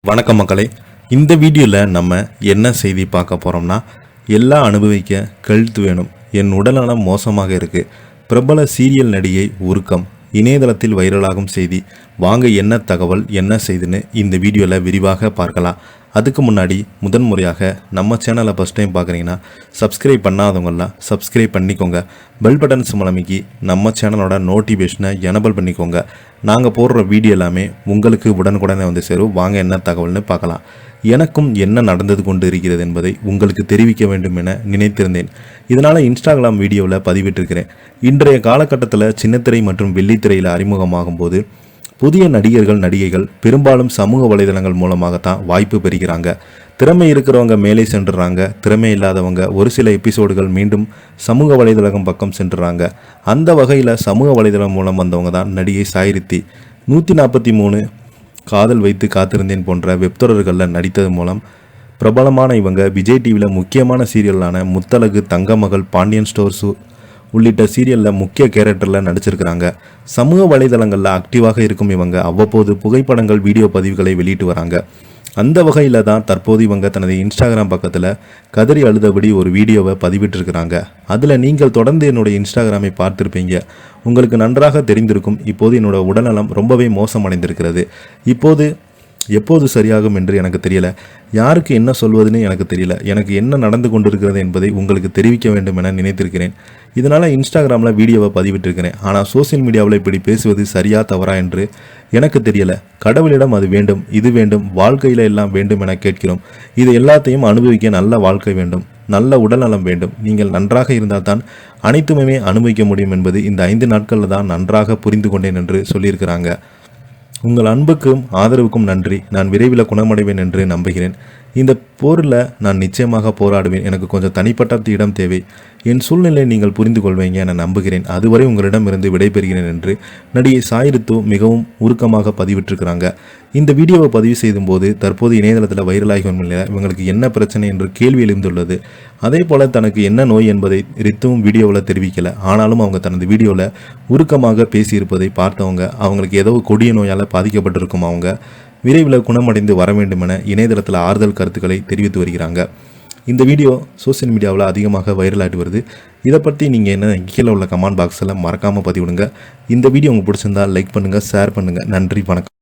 வணக்கம் மக்களே. இந்த வீடியோவில் நம்ம என்ன செய்தி பார்க்க போகிறோம்னா, எல்லாம் அனுபவிக்க கழுத்து வேணும், என் உடல்நலம் மோசமாக இருக்குது, பிரபல சீரியல் நடிகை உருக்கம், இணையதளத்தில் வைரலாகும் செய்தி. வாங்க என்ன தகவல் என்ன செய்துன்னு இந்த வீடியோவில் விரிவாக பார்க்கலாம். அதுக்கு முன்னாடி முதன்முறையாக நம்ம சேனலை ஃபஸ்ட் டைம் பார்க்குறீங்கன்னா சப்ஸ்கிரைப் பண்ணாதவங்களாம் சப்ஸ்கிரைப் பண்ணிக்கோங்க. பெல் பட்டன் சிம்மலமைக்கி நம்ம சேனலோட நோட்டிஃபிகேஷனை எனபிள் பண்ணிக்கோங்க. நாங்கள் போடுற வீடியோ எல்லாமே உங்களுக்கு உடனுக்குடனே வந்து சேரும். வாங்க என்ன தகவல்னு பார்க்கலாம். எனக்கும் என்ன நடந்தது கொண்டு இருக்கிறது என்பதை உங்களுக்கு தெரிவிக்க வேண்டும் என நினைத்திருந்தேன். இதனால் இன்ஸ்டாகிராம் வீடியோவில் பதிவிட்டிருக்கிறேன். இன்றைய காலகட்டத்தில் சின்னத்திரை மற்றும் வெள்ளித்திரையில் அறிமுகமாகும் போது புதிய நடிகர்கள் பெரும்பாலும் சமூக வலைதளங்கள் மூலமாகத்தான் வாய்ப்பு பெறுகிறாங்க. திறமை இருக்கிறவங்க மேலே சென்றுறாங்க, திறமை இல்லாதவங்க ஒரு சில எபிசோடுகள் மீண்டும் சமூக வலைதளம் பக்கம் சென்றுறாங்க. அந்த வகையில் சமூக வலைதளம் மூலம் வந்தவங்க தான் நடிகை சாய்ரித்தி. 143 காதல் வைத்து காத்திருந்தேன் போன்ற வெப்தொடர்களில் நடித்தது மூலம் பிரபலமான இவங்க விஜய் டிவியில் முக்கியமான சீரியலான முத்தழகு, தங்கமகள், பாண்டியன் ஸ்டோர்ஸு உள்ளிட்ட சீரியலில் முக்கிய கேரக்டரில் நடிச்சிருக்கிறாங்க. சமூக வலைதளங்களில் ஆக்டிவாக இருக்கும் இவங்க அவ்வப்போது புகைப்படங்கள், வீடியோ பதிவுகளை வெளியிட்டு வராங்க. அந்த வகையில் தான் தற்போது இவங்க தனது இன்ஸ்டாகிராம் பக்கத்தில் கதறி அழுதபடி ஒரு வீடியோவை பதிவிட்டிருக்கிறாங்க. அதில் நீங்கள் தொடர்ந்து என்னுடைய இன்ஸ்டாகிராமை பார்த்துருப்பீங்க. உங்களுக்கு நன்றாக தெரிந்திருக்கும், இப்போது என்னோட உடல்நலம் ரொம்பவே மோசமடைந்திருக்கிறது. எப்போது சரியாகும் என்று எனக்கு தெரியல. யாருக்கு என்ன சொல்வதுன்னு எனக்கு தெரியல. எனக்கு என்ன நடந்து கொண்டிருக்கிறது என்பதை உங்களுக்கு தெரிவிக்க வேண்டும் என நினைத்திருக்கிறேன். இதனால் இன்ஸ்டாகிராமில் வீடியோவை பதிவிட்டிருக்கிறேன். ஆனால் சோசியல் மீடியாவில் இப்படி பேசுவது சரியா தவறா என்று எனக்கு தெரியல. கடவுளிடம் அது வேண்டும், இது வேண்டும், வாழ்க்கையில் எல்லாம் வேண்டும் என கேட்கிறோம். இது எல்லாத்தையும் அனுபவிக்க நல்ல வாழ்க்கை வேண்டும், நல்ல உடல்நலம் வேண்டும். நீங்கள் நன்றாக இருந்தால் தான் அனைத்துமே அனுபவிக்க முடியும் என்பது இந்த 5 நாட்களில் தான் நன்றாக புரிந்து கொண்டேன் என்று சொல்லியிருக்கிறாங்க. உங்கள் அன்புக்கும் ஆதரவுக்கும் நன்றி. நான் விரைவில் குணமடைவேன் என்று நம்புகிறேன். இந்த போரில் நான் நிச்சயமாக போராடுவேன். எனக்கு கொஞ்சம் தனிப்பட்ட இடம் தேவை. என் சூழ்நிலை நீங்கள் புரிந்து கொள்வீங்க என நம்புகிறேன். அதுவரை உங்களிடமிருந்து விடைபெறுகிறேன் என்று நடிகை சாய்ரித்து மிகவும் உருக்கமாக பதிவிட்டிருக்கிறாங்க. இந்த வீடியோவை பதிவு செய்யும் போது தற்போது இணையதளத்தில் வைரலாகி வரல இவங்களுக்கு என்ன பிரச்சனை என்று கேள்வி எழுந்துள்ளது. அதே போல் தனக்கு என்ன நோய் என்பதை ரித்துவும் வீடியோவில் தெரிவிக்கலை. ஆனாலும் அவங்க தனது வீடியோவில் உருக்கமாக பேசியிருப்பதை பார்த்தவங்க அவங்களுக்கு ஏதோ கொடிய நோயால் பாதிக்கப்பட்டிருக்கும். அவங்க விரைவில் குணமடைந்து வர வேண்டும் என இணையதளத்தில் ஆறுதல் கருத்துக்களை தெரிவித்து வருகிறாங்க. இந்த வீடியோ சோசியல் மீடியாவில் அதிகமாக வைரலாகிட்டு வருது. இதை பற்றி நீங்கள் என்ன கீழே உள்ள கமெண்ட் பாக்ஸில் மறக்காமல் பதிவிடுங்க. இந்த வீடியோ உங்களுக்கு பிடிச்சிருந்தால் லைக் பண்ணுங்கள், ஷேர் பண்ணுங்கள். நன்றி, வணக்கம்.